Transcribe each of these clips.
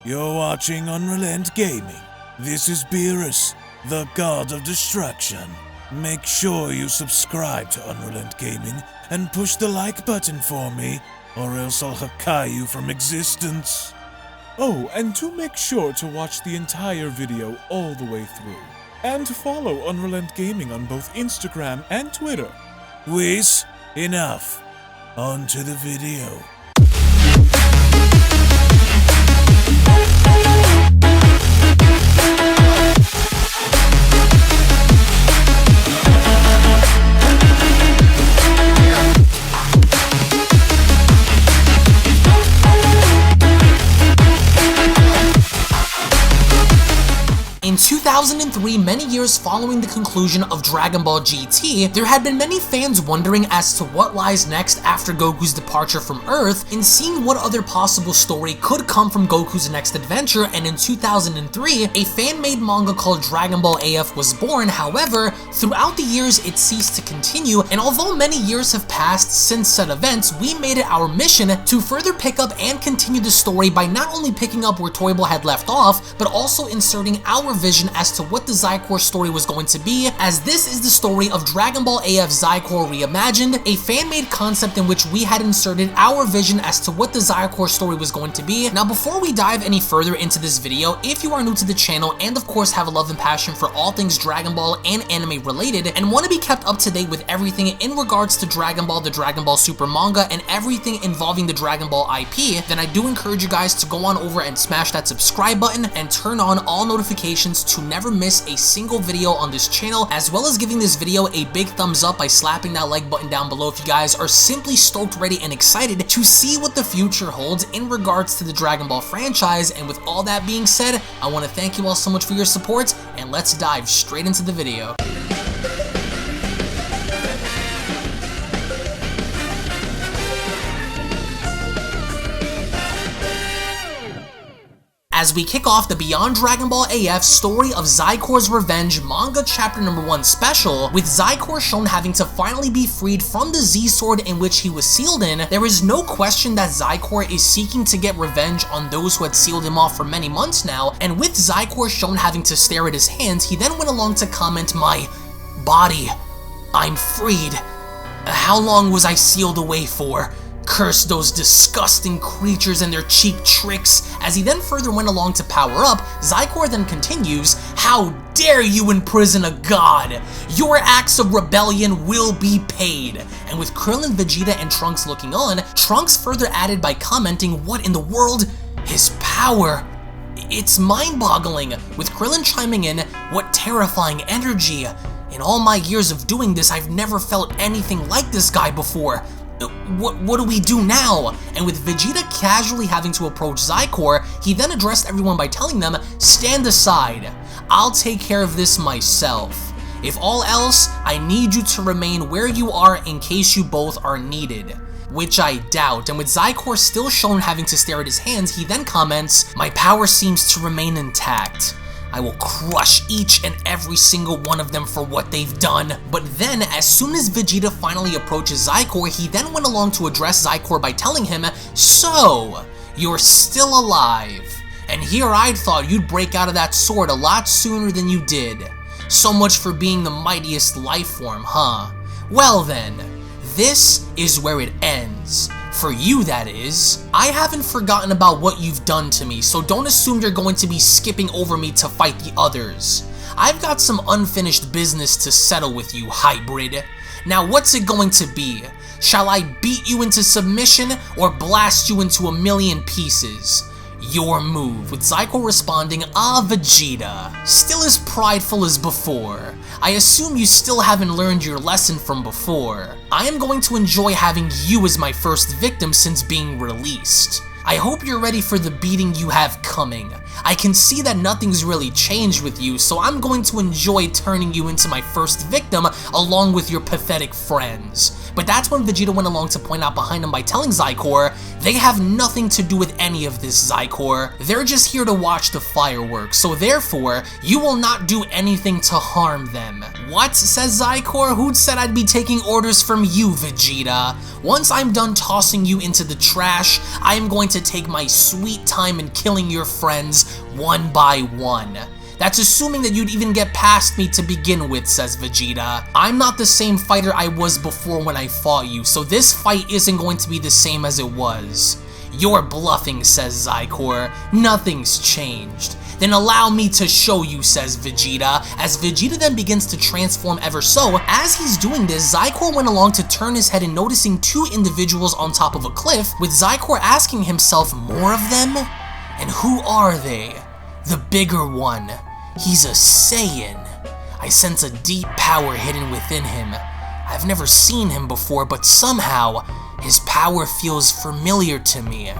You're watching UnrealEntGaming. This is Beerus, the god of destruction. Make sure you subscribe to UnrealEntGaming and push the like button for me, or else I'll Hakai you from existence. Oh, and do make sure to watch the entire video all the way through. And to follow UnrealEntGaming on both Instagram and Twitter. Whiz, enough. On to the video. In 2003, many years following the conclusion of Dragon Ball GT, there had been many fans wondering as to what lies next after Goku's departure from Earth, and seeing what other possible story could come from Goku's next adventure. And in 2003, a fan-made manga called Dragon Ball AF was born. However, throughout the years it ceased to continue, and although many years have passed since said events, we made it our mission to further pick up and continue the story by not only picking up where Toyble had left off, but also inserting our vision as to what the Zaikour story was going to be, as this is the story of Dragon Ball AF Zaikour Reimagined, a fan-made concept in which we had inserted our vision as to what the Zaikour story was going to be. Now, before we dive any further into this video, if you are new to the channel and of course have a love and passion for all things Dragon Ball and anime related, and want to be kept up to date with everything in regards to Dragon Ball, the Dragon Ball Super manga, and everything involving the Dragon Ball IP, then I do encourage you guys to go on over and smash that subscribe button and turn on all notifications to never miss a single video on this channel, as well as giving this video a big thumbs up by slapping that like button down below if you guys are simply stoked, ready, and excited to see what the future holds in regards to the Dragon Ball franchise. And with all that being said, I want to thank you all so much for your support, and let's dive straight into the video. As we kick off the Beyond Dragon Ball AF Story of Zaikour's Revenge manga chapter number 1 special, with Zaikour shown having to finally be freed from the Z-Sword in which he was sealed in, there is no question that Zaikour is seeking to get revenge on those who had sealed him off for many months now, and with Zaikour shown having to stare at his hands, he then went along to comment, "My body, I'm freed. How long was I sealed away for? Curse those disgusting creatures and their cheap tricks." As he then further went along to power up, Zaikour then continues, "How dare you imprison a god? Your acts of rebellion will be paid." And with Krillin, Vegeta, and Trunks looking on, Trunks further added by commenting, "What in the world? His power. It's mind-boggling," with Krillin chiming in, "What terrifying energy. In all my years of doing this, I've never felt anything like this guy before. What do we do now?" And with Vegeta casually having to approach Zaikour, he then addressed everyone by telling them, "Stand aside. I'll take care of this myself. If all else, I need you to remain where you are in case you both are needed." Which I doubt. And with Zaikour still shown having to stare at his hands, he then comments, "My power seems to remain intact. I will crush each and every single one of them for what they've done." But then, as soon as Vegeta finally approaches Zaikour, he then went along to address Zaikour by telling him, "So, you're still alive. And here I'd thought you'd break out of that sword a lot sooner than you did. So much for being the mightiest life form, huh? Well then, this is where it ends. For you, that is. I haven't forgotten about what you've done to me, so don't assume you're going to be skipping over me to fight the others. I've got some unfinished business to settle with you, hybrid. Now what's it going to be? Shall I beat you into submission or blast you into a million pieces? Your move," with Zaikour responding, "Ah, Vegeta. Still as prideful as before. I assume you still haven't learned your lesson from before. I am going to enjoy having you as my first victim since being released. I hope you're ready for the beating you have coming. I can see that nothing's really changed with you, so I'm going to enjoy turning you into my first victim along with your pathetic friends." But that's when Vegeta went along to point out behind him by telling Zaikour, "They have nothing to do with any of this, Zaikour. They're just here to watch the fireworks, so therefore, you will not do anything to harm them." "What?" says Zaikour. "Who'd said I'd be taking orders from you, Vegeta? Once I'm done tossing you into the trash, I am going to take my sweet time in killing your friends one by one. That's assuming that you'd even get past me to begin with, says Vegeta. I'm not the same fighter I was before when I fought you, so this fight isn't going to be the same as it was. You're bluffing, says Zaikour. Nothing's changed. Then allow me to show you, says Vegeta, as Vegeta then begins to transform ever so. As he's doing this, Zaikour went along to turn his head and noticing two individuals on top of a cliff, with Zaikour asking himself, more of them? And who are they? The bigger one. He's a Saiyan. I sense a deep power hidden within him. I've never seen him before, but somehow, his power feels familiar to me.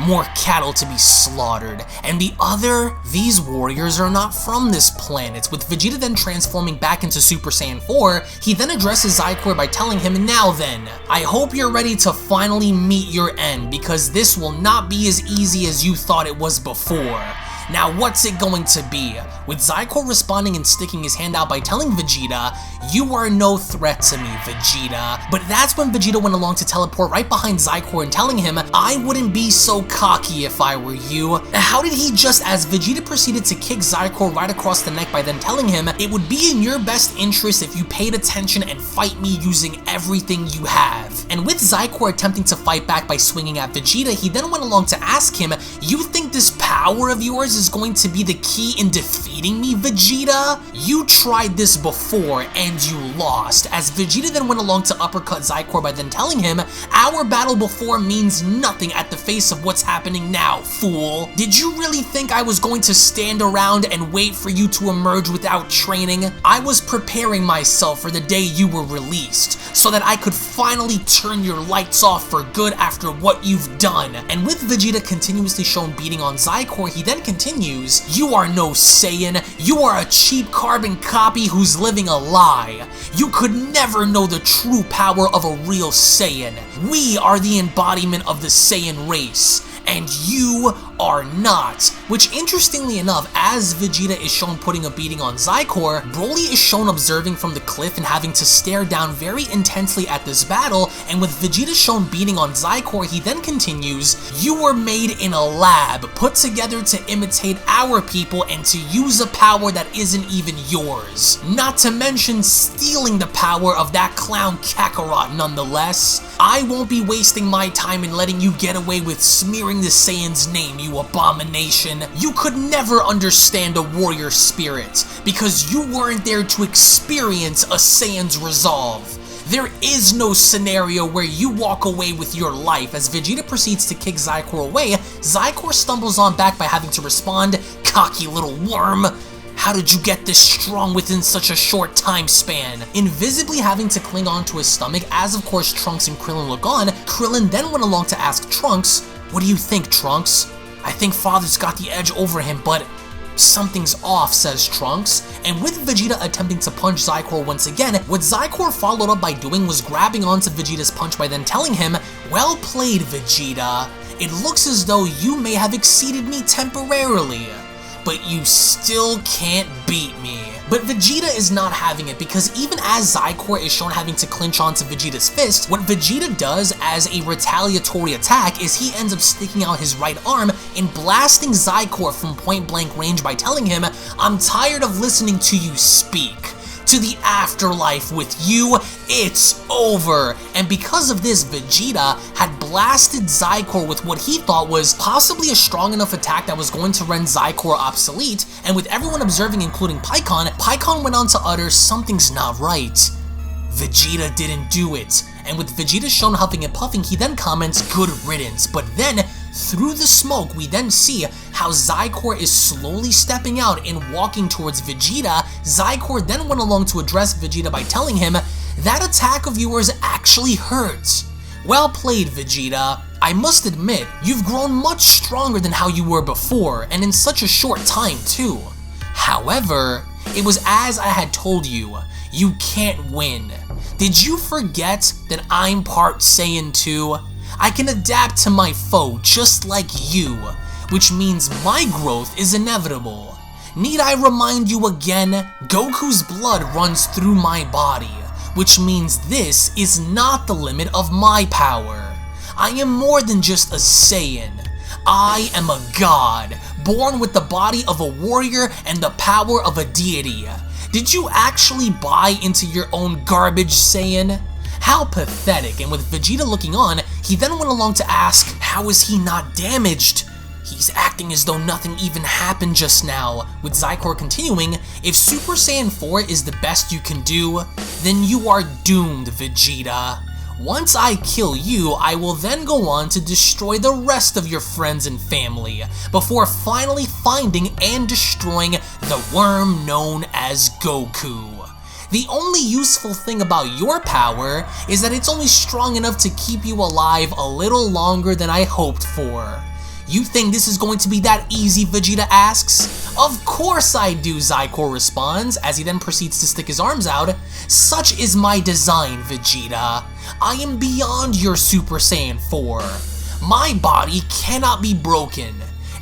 More cattle to be slaughtered. And the other? These warriors are not from this planet. With Vegeta then transforming back into Super Saiyan 4, he then addresses Zaikour by telling him, now then, I hope you're ready to finally meet your end, because this will not be as easy as you thought it was before. Now what's it going to be? With Zaikour responding and sticking his hand out by telling Vegeta, you are no threat to me, Vegeta. But that's when Vegeta went along to teleport right behind Zaikour and telling him, I wouldn't be so cocky if I were you. How did he just, as Vegeta proceeded to kick Zaikour right across the neck by then telling him, it would be in your best interest if you paid attention and fight me using everything you have. And with Zaikour attempting to fight back by swinging at Vegeta, he then went along to ask him, you think this power of yours is going to be the key in defeating me, Vegeta? You tried this before and you lost, as Vegeta then went along to uppercut Zaikour by then telling him, our battle before means nothing at the face of what's happening now, fool. Did you really think I was going to stand around and wait for you to emerge without training? I was preparing myself for the day you were released, so that I could finally turn your lights off for good after what you've done. And with Vegeta continuously shown beating on Zaikour, he then continues, you are no Saiyan, you are a cheap carbon copy who's living a lie. You could never know the true power of a real Saiyan. We are the embodiment of the Saiyan race, and you are not. Which, interestingly enough, as Vegeta is shown putting a beating on Zaikour, Broly is shown observing from the cliff and having to stare down very intensely at this battle, and with Vegeta shown beating on Zaikour, he then continues, you were made in a lab, put together to imitate our people and to use a power that isn't even yours. Not to mention stealing the power of that clown Kakarot nonetheless. I won't be wasting my time in letting you get away with smearing the Saiyan's name, you abomination. You could never understand a warrior spirit, because you weren't there to experience a Saiyan's resolve. There is no scenario where you walk away with your life. As Vegeta proceeds to kick Zaikour away, Zaikour stumbles on back by having to respond, cocky little worm. How did you get this strong within such a short time span? Invisibly having to cling on to his stomach, as of course Trunks and Krillin look on, Krillin then went along to ask Trunks, what do you think, Trunks? I think Father's got the edge over him, but something's off, says Trunks. And with Vegeta attempting to punch Zaikour once again, what Zaikour followed up by doing was grabbing onto Vegeta's punch by then telling him, well played, Vegeta. It looks as though you may have exceeded me temporarily, but you still can't beat me. But Vegeta is not having it, because even as Zaikour is shown having to clinch onto Vegeta's fist, what Vegeta does as a retaliatory attack is he ends up sticking out his right arm and blasting Zaikour from point blank range by telling him, I'm tired of listening to you speak. To the afterlife with you, it's over. And because of this, Vegeta had blasted Zaikour with what he thought was possibly a strong enough attack that was going to render Zaikour obsolete, and with everyone observing, including Pikkon went on to utter, something's not right. Vegeta didn't do it. And with Vegeta shown huffing and puffing, he then comments, good riddance. But then, through the smoke, we then see how Zaikour is slowly stepping out and walking towards Vegeta. Zaikour then went along to address Vegeta by telling him, that attack of yours actually hurt. Well played, Vegeta. I must admit, you've grown much stronger than how you were before, and in such a short time too. However, it was as I had told you, you can't win. Did you forget that I'm part Saiyan too? I can adapt to my foe just like you, which means my growth is inevitable. Need I remind you again? Goku's blood runs through my body, which means this is not the limit of my power. I am more than just a Saiyan. I am a god, born with the body of a warrior and the power of a deity. Did you actually buy into your own garbage, Saiyan? How pathetic. And with Vegeta looking on, he then went along to ask, how is he not damaged? He's acting as though nothing even happened just now, with Zaikour continuing, if Super Saiyan 4 is the best you can do, then you are doomed, Vegeta. Once I kill you, I will then go on to destroy the rest of your friends and family, before finally finding and destroying the worm known as Goku. The only useful thing about your power is that it's only strong enough to keep you alive a little longer than I hoped for. You think this is going to be that easy, Vegeta asks? Of course I do, Zaikour responds, as he then proceeds to stick his arms out. Such is my design, Vegeta. I am beyond your Super Saiyan 4. My body cannot be broken,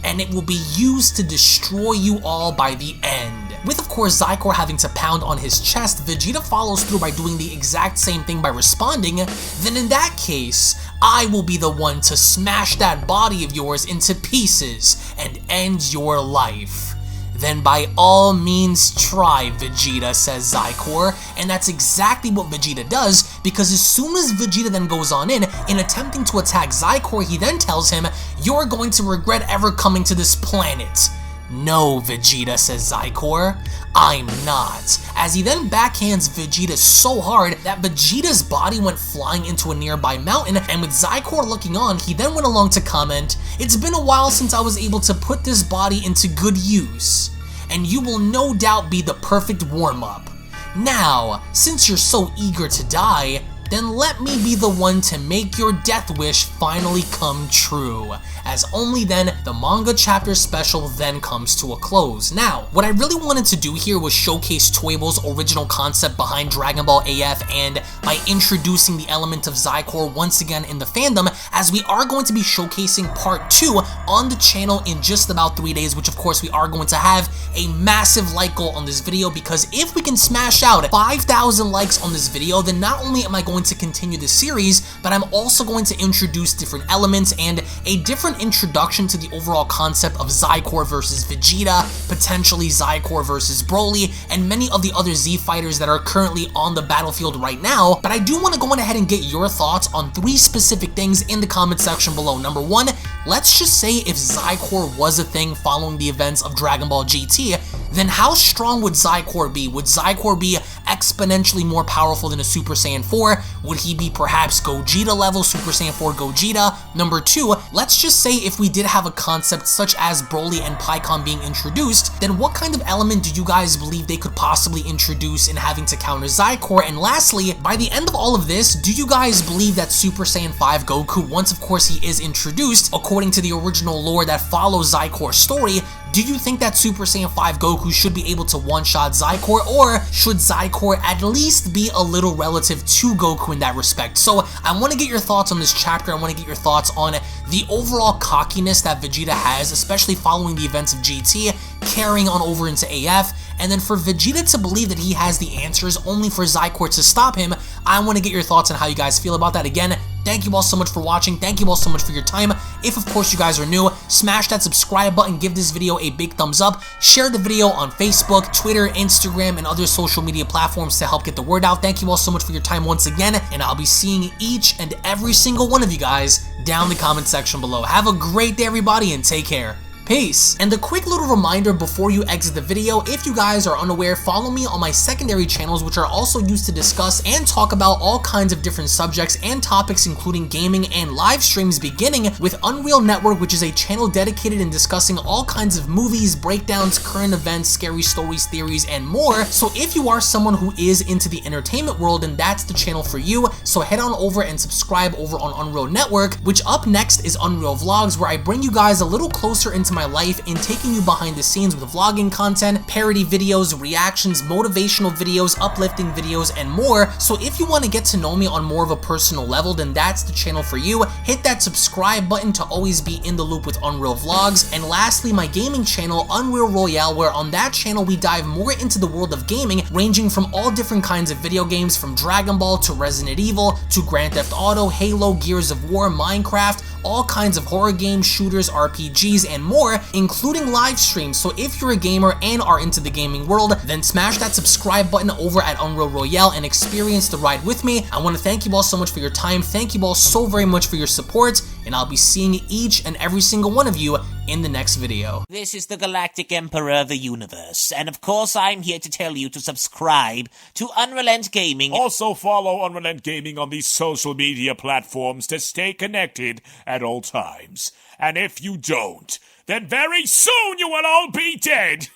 and it will be used to destroy you all by the end. With of course Zaikour having to pound on his chest, Vegeta follows through by doing the exact same thing by responding, then in that case, I will be the one to smash that body of yours into pieces and end your life. Then by all means try, Vegeta, says Zaikour, and that's exactly what Vegeta does, because as soon as Vegeta then goes on in attempting to attack Zaikour, he then tells him, you're going to regret ever coming to this planet. No, Vegeta, says Zaikour, I'm not, as he then backhands Vegeta so hard that Vegeta's body went flying into a nearby mountain, and with Zaikour looking on, he then went along to comment, it's been a while since I was able to put this body into good use, and you will no doubt be the perfect warm-up. Now, since you're so eager to die, then let me be the one to make your death wish finally come true, as only then the manga chapter special then comes to a close. Now, what I really wanted to do here was showcase Toibo's original concept behind Dragon Ball AF, and by introducing the element of Zaikour once again in the fandom, as we are going to be showcasing part 2 on the channel in just about 3 days, which of course we are going to have a massive like goal on this video, because if we can smash out 5,000 likes on this video, then not only am I going to continue the series, but I'm also going to introduce different elements and a different introduction to the overall concept of Zaikour versus Vegeta, potentially Zaikour versus Broly, and many of the other Z fighters that are currently on the battlefield right now. But I do want to go on ahead and get your thoughts on 3 specific things in the comment section below. Number 1, let's just say if Zaikour was a thing following the events of Dragon Ball GT, then how strong would Zaikour be? Would Zaikour be exponentially more powerful than a Super Saiyan 4? Would he be perhaps Gogeta level, Super Saiyan 4 Gogeta? Number 2, let's just say if we did have a concept such as Broly and Pikkon being introduced, then what kind of element do you guys believe they could possibly introduce in having to counter Zaikour? And lastly, by the end of all of this, do you guys believe that Super Saiyan 5 Goku, once of course he is introduced, according to the original lore that follows Zaikour's story, do you think that Super Saiyan 5 Goku should be able to one-shot Zaikour, or should Zaikour at least be a little relative to Goku in that respect? So I want to get your thoughts on this chapter. I want to get your thoughts on the overall cockiness that Vegeta has, especially following the events of GT, carrying on over into AF, and then for Vegeta to believe that he has the answers only for Zaikour to stop him. I want to get your thoughts on how you guys feel about that. Again, thank you all so much for watching. Thank you all so much for your time. If of course you guys are new, smash that subscribe button, give this video a big thumbs up, share the video on Facebook, Twitter, Instagram, and other social media platforms to help get the word out. Thank you all so much for your time once again, and I'll be seeing each and every single one of you guys down in the comment section below. Have a great day, everybody, and take care. Peace. And a quick little reminder before you exit the video, if you guys are unaware, follow me on my secondary channels, which are also used to discuss and talk about all kinds of different subjects and topics, including gaming and live streams, beginning with Unreal Network, which is a channel dedicated in discussing all kinds of movies, breakdowns, current events, scary stories, theories, and more. So if you are someone who is into the entertainment world, then that's the channel for you. So head on over and subscribe over on Unreal Network, which up next is Unreal Vlogs, where I bring you guys a little closer into my life in taking you behind the scenes with vlogging content, parody videos, reactions, motivational videos, uplifting videos, and more. So if you want to get to know me on more of a personal level, then that's the channel for you. Hit that subscribe button to always be in the loop with Unreal Vlogs. And lastly, my gaming channel, Unreal Royale, where on that channel we dive more into the world of gaming, ranging from all different kinds of video games, from Dragon Ball to Resident Evil to Grand Theft Auto, Halo, Gears of War, Minecraft, all kinds of horror games, shooters, RPGs, and more, including live streams. So if you're a gamer and are into the gaming world, then smash that subscribe button over at Unreal Royale and experience the ride with me. I want to thank you all so much for your time. Thank you all so very much for your support, and I'll be seeing each and every single one of you in the next video. This is the Galactic Emperor of the Universe, and of course I'm here to tell you to subscribe to UnrealEntGaming. Also follow UnrealEntGaming on these social media platforms to stay connected at all times. And if you don't, then very soon you will all be dead!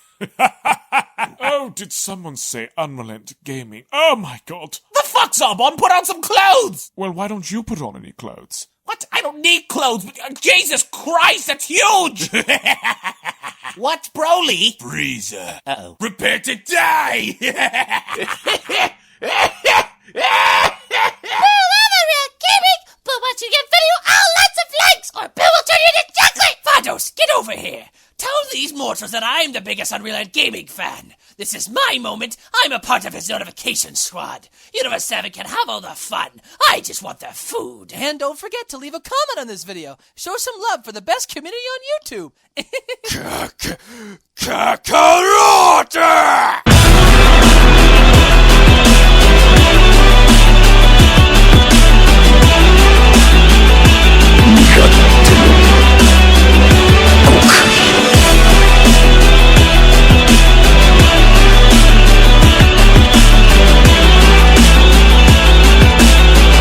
Oh, did someone say UnrealEntGaming? Oh my god. The fuck's up, on? Put on some clothes! Well, why don't you put on any clothes? What? I don't need clothes. Jesus Christ, that's huge! What, Broly? Freezer. Uh-oh. Prepare to die! But once you get video, lots of likes, or Bill will turn you into chocolate! Vados, get over here! Tell these mortals that I'm the biggest UnrealEntGaming fan. This is my moment. I'm a part of his notification squad. Universe 7 can have all the fun. I just want the food. And don't forget to leave a comment on this video. Show some love for the best community on YouTube. Kakarot!